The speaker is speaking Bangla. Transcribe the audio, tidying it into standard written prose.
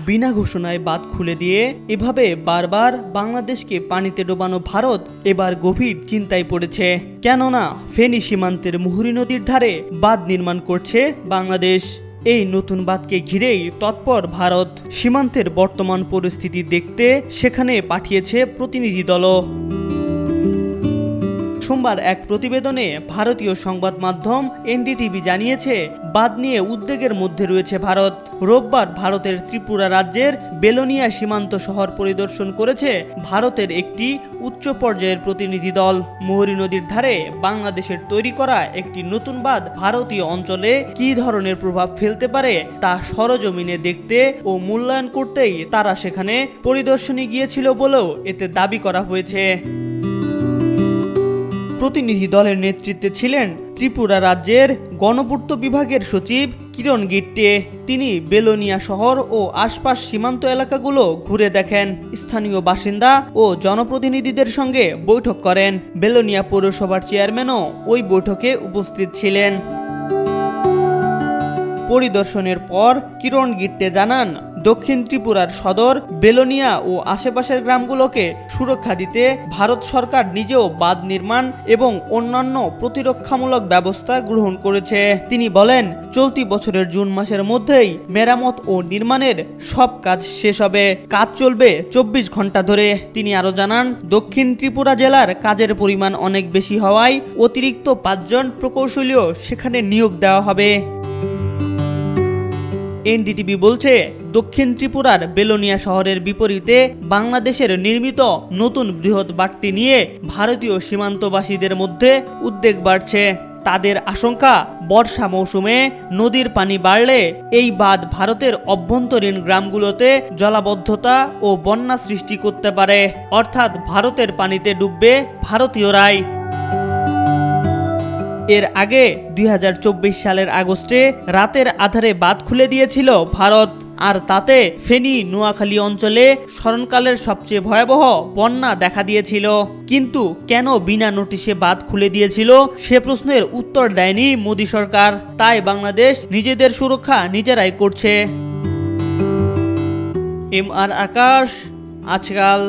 বিনা ঘোষণায় বাঁধ খুলে দিয়ে এভাবে বারবার বাংলাদেশকে পানিতে ডোবানো ভারত এবার গভীর চিন্তায় পড়েছে। কেননা ফেনী সীমান্তের মুহুরী নদীর ধারে বাঁধ নির্মাণ করছে বাংলাদেশ। এই নতুন বাঁধকে ঘিরেই তৎপর ভারত। সীমান্তের বর্তমান পরিস্থিতি দেখতে সেখানে পাঠিয়েছে প্রতিনিধি দলও। সোমবার এক প্রতিবেদনে ভারতীয় সংবাদ মাধ্যম এনডিটিভি জানিয়েছে, বাঁধ নিয়ে উদ্বেগের মধ্যে রয়েছে ভারত। রোববার ভারতের ত্রিপুরা রাজ্যের বেলোনিয়া সীমান্ত শহর পরিদর্শন করেছে ভারতের একটি উচ্চ পর্যায়ের প্রতিনিধি দল। মুহুরী নদীর ধারে বাংলাদেশের তৈরি করা একটি নতুন বাঁধ ভারতীয় অঞ্চলে কী ধরনের প্রভাব ফেলতে পারে তা সরজমিনে দেখতে ও মূল্যায়ন করতেই তারা সেখানে পরিদর্শনে গিয়েছিল বলেও এতে দাবি করা হয়েছে। প্রতিনিধি দলের নেতৃত্বে ছিলেন ত্রিপুরা রাজ্যের গণপূর্ত বিভাগের সচিব কিরণ গিট্টে। তিনি বেলোনিয়া শহর ও আশপাশ সীমান্ত এলাকাগুলো ঘুরে দেখেন, স্থানীয় বাসিন্দা ও জনপ্রতিনিধিদের সঙ্গে বৈঠক করেন। বেলোনিয়া পৌরসভার চেয়ারম্যানও ওই বৈঠকে উপস্থিত ছিলেন। পরিদর্শনের পর কিরণ গিট্টে জানান, দক্ষিণ ত্রিপুরার সদর বেলোনিয়া ও আশেপাশের গ্রামগুলোকে সুরক্ষা দিতে ভারত সরকার নিজেও বাঁধ নির্মাণ এবং অন্যান্য প্রতিরক্ষামূলক ব্যবস্থা গ্রহণ করেছে। তিনি বলেন, চলতি বছরের জুন মাসের মধ্যেই মেরামত ও নির্মাণের সব কাজ শেষ হবে। কাজ চলবে 24 ঘন্টা ধরে। তিনি আরও জানান, দক্ষিণ ত্রিপুরা জেলার কাজের পরিমাণ অনেক বেশি হওয়ায় অতিরিক্ত 5 জন প্রকৌশলীও সেখানে নিয়োগ দেওয়া হবে। এনডিটিভি বলছে, দক্ষিণ ত্রিপুরার বেলোনিয়া শহরের বিপরীতে বাংলাদেশের নির্মিত নতুন বৃহৎ বাঁধটি নিয়ে ভারতীয় সীমান্তবাসীদের মধ্যে উদ্বেগ বাড়ছে। তাদের আশঙ্কা, বর্ষা মৌসুমে নদীর পানি বাড়লে এই বাঁধ ভারতের অভ্যন্তরীণ গ্রামগুলোতে জলাবদ্ধতা ও বন্যা সৃষ্টি করতে পারে। অর্থাৎ ভারতের পানিতে ডুববে ভারতীয়রাই। এর আগে 2024 সালের আগস্টে রাতের আধারে বাঁধ খুলে দিয়েছিল ভারত, আর তাতে ফেনী নোয়াখালী অঞ্চলে স্মরণকালের সবচেয়ে ভয়াবহ বন্যা দেখা দিয়েছিল। কিন্তু কেন বিনা নোটিশে বাঁধ খুলে দিয়েছিল সে প্রশ্নের উত্তর দেয়নি মোদী সরকার। তাই বাংলাদেশ নিজেদের সুরক্ষা নিজেরাই করছে। MR আকাশ, আজকাল।